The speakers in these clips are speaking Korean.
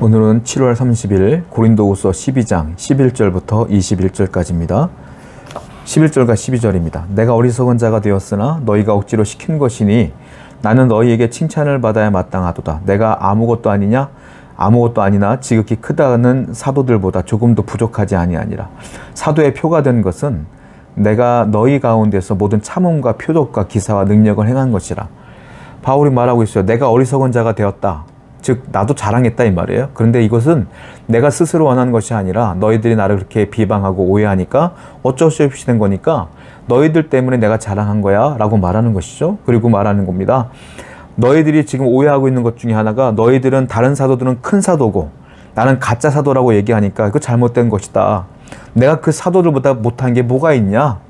오늘은 7월 30일 고린도후서 12장 11절부터 21절까지입니다. 11절과 12절입니다. 내가 어리석은 자가 되었으나 너희가 억지로 시킨 것이니 나는 너희에게 칭찬을 받아야 마땅하도다. 내가 아무것도 아니냐? 아무것도 아니나 지극히 크다는 사도들보다 조금도 부족하지 아니하니라. 사도의 표가 된 것은 내가 너희 가운데서 모든 참음과 표적과 기사와 능력을 행한 것이라. 바울이 말하고 있어요. 내가 어리석은 자가 되었다. 즉 나도 자랑했다 이 말이에요. 그런데 이것은 내가 스스로 원하는 것이 아니라 너희들이 나를 그렇게 비방하고 오해하니까 어쩔 수 없이 된 거니까 너희들 때문에 내가 자랑한 거야 라고 말하는 것이죠. 그리고 말하는 겁니다. 너희들이 지금 오해하고 있는 것 중에 하나가 너희들은 다른 사도들은 큰 사도고 나는 가짜 사도라고 얘기하니까 그거 잘못된 것이다. 내가 그 사도들보다 못한 게 뭐가 있냐?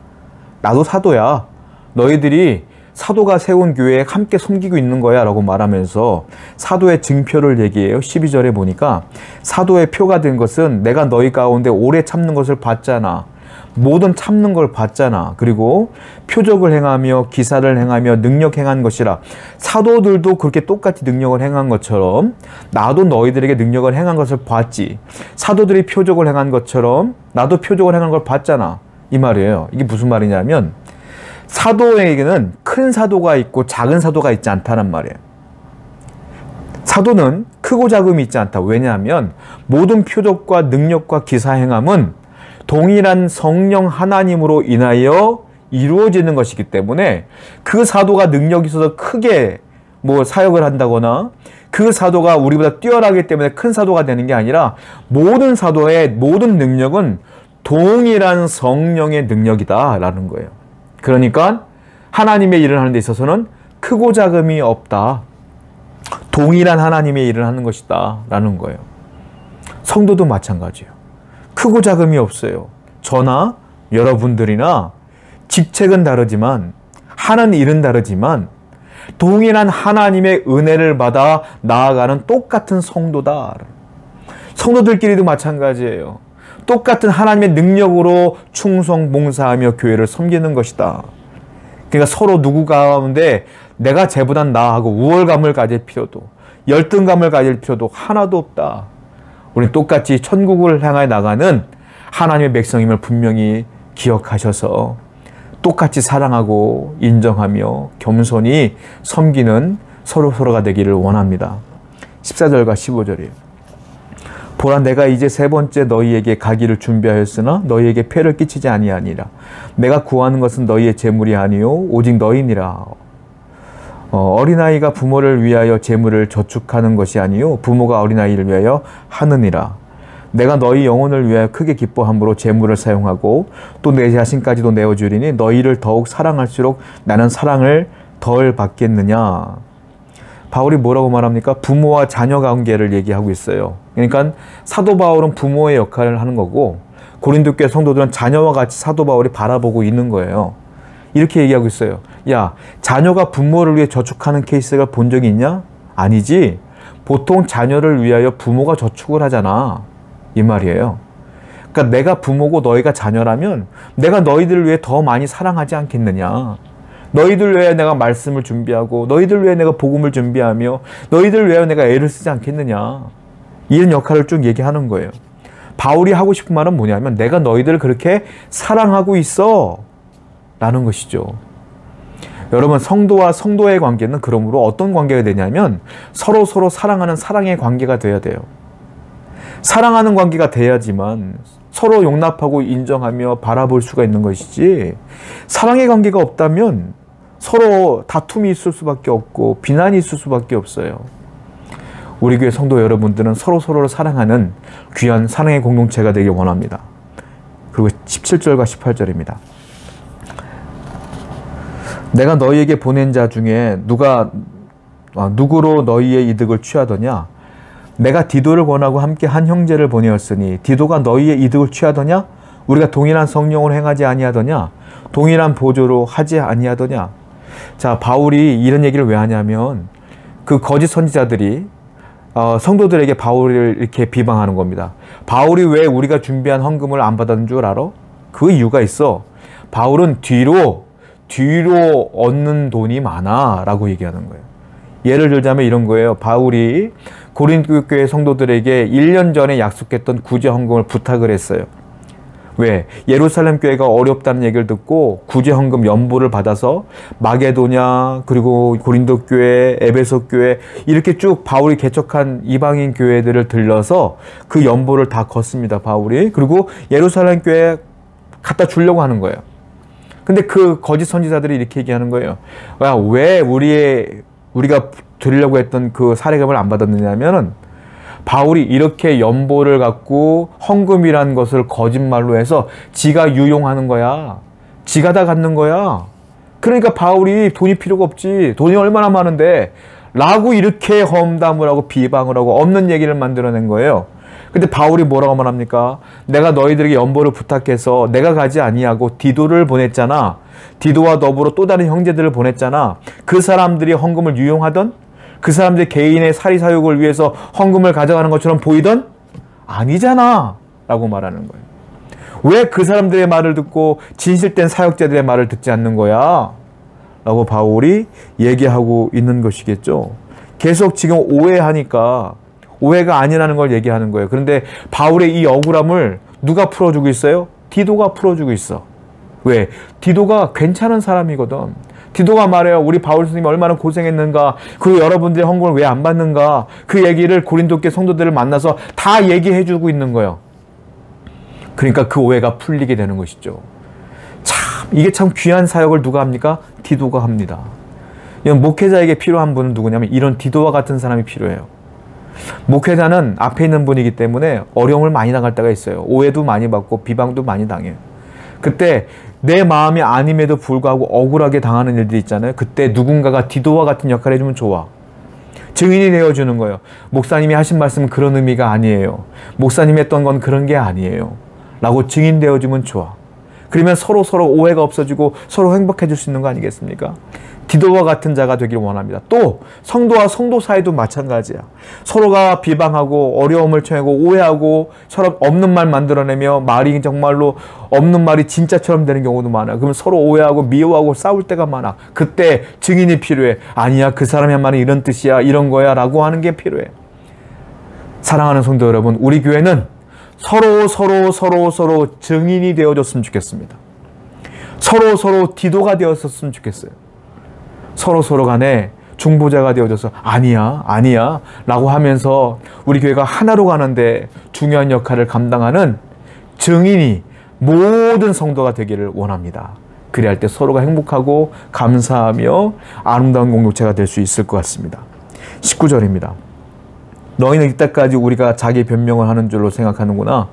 나도 사도야. 너희들이 사도가 세운 교회에 함께 섬기고 있는 거야 라고 말하면서 사도의 증표를 얘기해요. 12절에 보니까 사도의 표가 된 것은 내가 너희 가운데 오래 참는 것을 봤잖아. 모든 참는 걸 봤잖아. 그리고 표적을 행하며 기사를 행하며 능력 행한 것이라. 사도들도 그렇게 똑같이 능력을 행한 것처럼 나도 너희들에게 능력을 행한 것을 봤지. 사도들이 표적을 행한 것처럼 나도 표적을 행한 걸 봤잖아. 이 말이에요. 이게 무슨 말이냐면 사도에게는 큰 사도가 있고 작은 사도가 있지 않다는 말이에요. 사도는 크고 작음이 있지 않다. 왜냐하면 모든 표적과 능력과 기사 행함은 동일한 성령 하나님으로 인하여 이루어지는 것이기 때문에 그 사도가 능력이 있어서 크게 사역을 한다거나 그 사도가 우리보다 뛰어나기 때문에 큰 사도가 되는 게 아니라 모든 사도의 모든 능력은 동일한 성령의 능력이다 라는 거예요. 그러니까 하나님의 일을 하는 데 있어서는 크고 작음이 없다. 동일한 하나님의 일을 하는 것이다 라는 거예요. 성도도 마찬가지예요. 크고 작음이 없어요. 저나 여러분들이나 직책은 다르지만 하는 일은 다르지만 동일한 하나님의 은혜를 받아 나아가는 똑같은 성도다. 성도들끼리도 마찬가지예요. 똑같은 하나님의 능력으로 충성 봉사하며 교회를 섬기는 것이다. 그러니까 서로 누구 가운데 내가 쟤보단 나하고 우월감을 가질 필요도 열등감을 가질 필요도 하나도 없다. 우리는 똑같이 천국을 향해 나가는 하나님의 백성임을 분명히 기억하셔서 똑같이 사랑하고 인정하며 겸손히 섬기는 서로가 되기를 원합니다. 14절과 15절이에요. 보라 내가 이제 세 번째 너희에게 가기를 준비하였으나 너희에게 폐를 끼치지 아니하니라. 내가 구하는 것은 너희의 재물이 아니요 오직 너희니라. 어린아이가 부모를 위하여 재물을 저축하는 것이 아니요 부모가 어린아이를 위하여 하느니라. 내가 너희 영혼을 위하여 크게 기뻐함으로 재물을 사용하고 또 내 자신까지도 내어주리니 너희를 더욱 사랑할수록 나는 사랑을 덜 받겠느냐. 바울이 뭐라고 말합니까? 부모와 자녀 관계를 얘기하고 있어요. 그러니까 사도 바울은 부모의 역할을 하는 거고 고린도 교회 성도들은 자녀와 같이 사도 바울이 바라보고 있는 거예요. 이렇게 얘기하고 있어요. 야, 자녀가 부모를 위해 저축하는 케이스가 본 적이 있냐? 아니지. 보통 자녀를 위하여 부모가 저축을 하잖아. 이 말이에요. 그러니까 내가 부모고 너희가 자녀라면 내가 너희들을 위해 더 많이 사랑하지 않겠느냐. 너희들 위해 내가 말씀을 준비하고 너희들 위해 내가 복음을 준비하며 너희들 위해 내가 애를 쓰지 않겠느냐. 이런 역할을 쭉 얘기하는 거예요. 바울이 하고 싶은 말은 뭐냐면 내가 너희들을 그렇게 사랑하고 있어 라는 것이죠. 여러분 성도와 성도의 관계는 그러므로 어떤 관계가 되냐면 서로 사랑하는 사랑의 관계가 돼야 돼요. 사랑하는 관계가 돼야지만 서로 용납하고 인정하며 바라볼 수가 있는 것이지 사랑의 관계가 없다면 서로 다툼이 있을 수밖에 없고 비난이 있을 수밖에 없어요. 우리 교회 성도 여러분들은 서로를 사랑하는 귀한 사랑의 공동체가 되길 원합니다. 그리고 17절과 18절입니다. 내가 너희에게 보낸 자 중에 누구로 너희의 이득을 취하더냐? 내가 디도를 권하고 함께 한 형제를 보내었으니 디도가 너희의 이득을 취하더냐? 우리가 동일한 성령을 행하지 아니하더냐? 동일한 보조로 하지 아니하더냐? 자, 바울이 이런 얘기를 왜 하냐면 그 거짓 선지자들이 성도들에게 바울을 이렇게 비방하는 겁니다. 바울이 왜 우리가 준비한 헌금을 안 받았는 줄 알아? 그 이유가 있어. 바울은 뒤로 얻는 돈이 많아 라고 얘기하는 거예요. 예를 들자면 이런 거예요. 바울이 고린도 교회 성도들에게 1년 전에 약속했던 구제 헌금을 부탁을 했어요. 왜? 예루살렘 교회가 어렵다는 얘기를 듣고 구제 헌금 연보를 받아서 마게도냐, 그리고 고린도 교회, 에베소 교회 이렇게 쭉 바울이 개척한 이방인 교회들을 들러서 그 연보를 다 걷습니다. 바울이. 그리고 예루살렘 교회에 갖다 주려고 하는 거예요. 근데 그 거짓 선지자들이 이렇게 얘기하는 거예요. 야, 왜 우리가 드리려고 했던 그 사례금을 안 받았느냐면은 바울이 이렇게 연보를 갖고 헌금이란 것을 거짓말로 해서 지가 유용하는 거야. 지가 다 갖는 거야. 그러니까 바울이 돈이 필요가 없지. 돈이 얼마나 많은데 라고 이렇게 험담을 하고 비방을 하고 없는 얘기를 만들어낸 거예요. 근데 바울이 뭐라고 말합니까? 내가 너희들에게 연보를 부탁해서 내가 가지 아니하고 디도를 보냈잖아. 디도와 더불어 또 다른 형제들을 보냈잖아. 그 사람들이 헌금을 유용하던? 그 사람들이 개인의 사리사욕을 위해서 헌금을 가져가는 것처럼 보이던? 아니잖아 라고 말하는 거예요. 왜 그 사람들의 말을 듣고 진실된 사역자들의 말을 듣지 않는 거야? 라고 바울이 얘기하고 있는 것이겠죠. 계속 지금 오해하니까 오해가 아니라는 걸 얘기하는 거예요. 그런데 바울의 이 억울함을 누가 풀어주고 있어요? 디도가 풀어주고 있어. 왜? 디도가 괜찮은 사람이거든. 디도가 말해요. 우리 바울 스님이 얼마나 고생했는가. 그리고 여러분들의 헌금을 왜 안 받는가. 그 얘기를 고린도교 성도들을 만나서 다 얘기해주고 있는 거예요. 그러니까 그 오해가 풀리게 되는 것이죠. 참 이게 참 귀한 사역을 누가 합니까? 디도가 합니다. 이런 목회자에게 필요한 분은 누구냐면 이런 디도와 같은 사람이 필요해요. 목회자는 앞에 있는 분이기 때문에 어려움을 많이 당할 때가 있어요. 오해도 많이 받고 비방도 많이 당해요. 그때 내 마음이 아님에도 불구하고 억울하게 당하는 일들이 있잖아요. 그때 누군가가 디도와 같은 역할을 해주면 좋아. 증인이 되어주는 거예요. 목사님이 하신 말씀은 그런 의미가 아니에요. 목사님이 했던 건 그런 게 아니에요. 라고 증인 되어주면 좋아. 그러면 서로 오해가 없어지고 서로 행복해질 수 있는 거 아니겠습니까? 디도와 같은 자가 되기를 원합니다. 또 성도와 성도 사이도 마찬가지야. 서로가 비방하고 어려움을 청하고 오해하고 서로 없는 말 만들어내며 말이 정말로 없는 말이 진짜처럼 되는 경우도 많아요. 그러면 서로 오해하고 미워하고 싸울 때가 많아. 그때 증인이 필요해. 아니야, 그 사람의 말은 이런 뜻이야, 이런 거야 라고 하는 게 필요해. 사랑하는 성도 여러분, 우리 교회는 서로 증인이 되어줬으면 좋겠습니다. 서로 디도가 되었었으면 좋겠어요. 서로 간에 중보자가 되어줘서 아니야 라고 하면서 우리 교회가 하나로 가는데 중요한 역할을 감당하는 증인이 모든 성도가 되기를 원합니다. 그래야 할 때 서로가 행복하고 감사하며 아름다운 공동체가 될 수 있을 것 같습니다. 19절입니다. 너희는 이때까지 우리가 자기 변명을 하는 줄로 생각하는구나.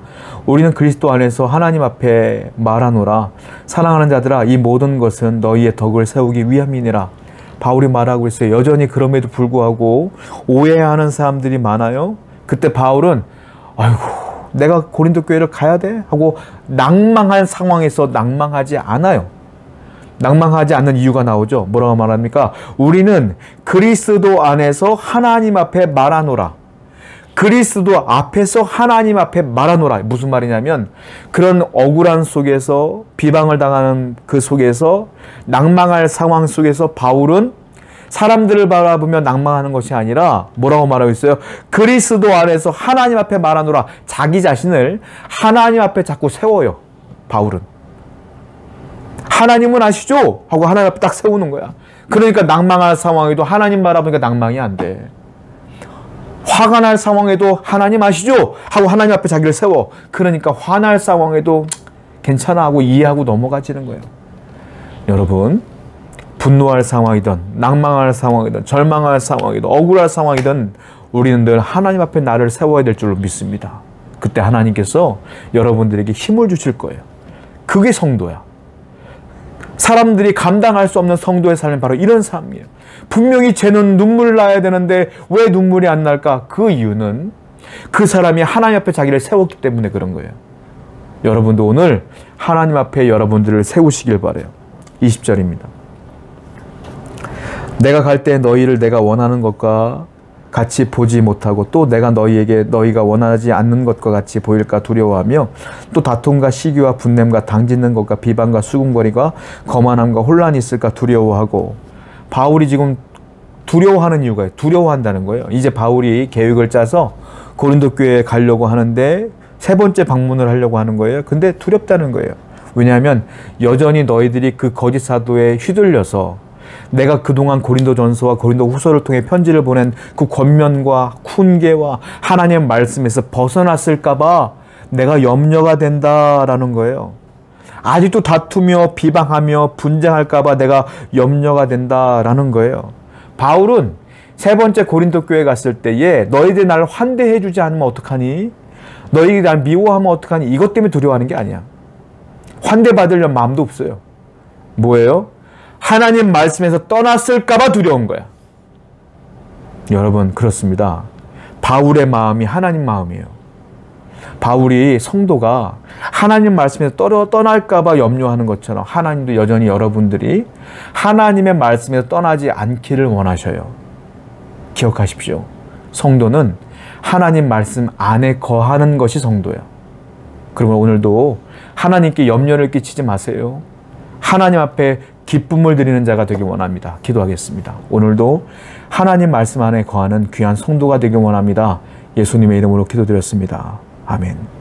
우리는 그리스도 안에서 하나님 앞에 말하노라. 사랑하는 자들아, 이 모든 것은 너희의 덕을 세우기 위함이니라. 바울이 말하고 있어요. 여전히 그럼에도 불구하고 오해하는 사람들이 많아요. 그때 바울은 아이고 내가 고린도 교회를 가야 돼? 하고 낭망한 상황에서 낭망하지 않아요. 낭망하지 않는 이유가 나오죠. 뭐라고 말합니까? 우리는 그리스도 안에서 하나님 앞에 말하노라. 그리스도 앞에서 하나님 앞에 말하노라. 무슨 말이냐면 그런 억울한 속에서 비방을 당하는 그 속에서 낭망할 상황 속에서 바울은 사람들을 바라보며 낭망하는 것이 아니라 뭐라고 말하고 있어요? 그리스도 안에서 하나님 앞에 말하노라. 자기 자신을 하나님 앞에 자꾸 세워요. 바울은. 하나님은 아시죠? 하고 하나님 앞에 딱 세우는 거야. 그러니까 낭망할 상황에도 하나님 바라보니까 낭망이 안 돼. 화가 날 상황에도 하나님 아시죠? 하고 하나님 앞에 자기를 세워. 그러니까 화날 상황에도 괜찮아 하고 이해하고 넘어가지는 거예요. 여러분, 분노할 상황이든 낭망할 상황이든 절망할 상황이든 억울할 상황이든 우리는 늘 하나님 앞에 나를 세워야 될 줄로 믿습니다. 그때 하나님께서 여러분들에게 힘을 주실 거예요. 그게 성도야. 사람들이 감당할 수 없는 성도의 삶은 바로 이런 삶이에요. 분명히 쟤는 눈물을 나야 되는데 왜 눈물이 안 날까? 그 이유는 그 사람이 하나님 앞에 자기를 세웠기 때문에 그런 거예요. 여러분도 오늘 하나님 앞에 여러분들을 세우시길 바라요. 20절입니다. 내가 갈 때 너희를 내가 원하는 것과 같이 보지 못하고 또 내가 너희에게 너희가 원하지 않는 것과 같이 보일까 두려워하며 또 다툼과 시기와 분냄과 당짓는 것과 비방과 수군거리가 거만함과 혼란이 있을까 두려워하고 바울이 지금 두려워하는 이유가 있어요. 두려워한다는 거예요. 이제 바울이 계획을 짜서 고린도 교회에 가려고 하는데 세 번째 방문을 하려고 하는 거예요. 근데 두렵다는 거예요. 왜냐하면 여전히 너희들이 그 거짓 사도에 휘둘려서 내가 그동안 고린도전서와 고린도후서를 통해 편지를 보낸 그 권면과 훈계와 하나님의 말씀에서 벗어났을까 봐 내가 염려가 된다라는 거예요. 아직도 다투며 비방하며 분쟁할까 봐 내가 염려가 된다라는 거예요. 바울은 세 번째 고린도 교회 갔을 때에 너희들 나를 환대해 주지 않으면 어떡하니? 너희들이 날 미워하면 어떡하니? 이것 때문에 두려워하는 게 아니야. 환대받으려는 마음도 없어요. 뭐예요? 하나님 말씀에서 떠났을까 봐 두려운 거야. 여러분, 그렇습니다. 바울의 마음이 하나님 마음이에요. 바울이 성도가 하나님 말씀에서 떠날까 봐 염려하는 것처럼 하나님도 여전히 여러분들이 하나님의 말씀에서 떠나지 않기를 원하셔요. 기억하십시오. 성도는 하나님 말씀 안에 거하는 것이 성도야. 그러면 오늘도 하나님께 염려를 끼치지 마세요. 하나님 앞에 기쁨을 드리는 자가 되길 원합니다. 기도하겠습니다. 오늘도 하나님 말씀 안에 거하는 귀한 성도가 되길 원합니다. 예수님의 이름으로 기도드렸습니다. 아멘.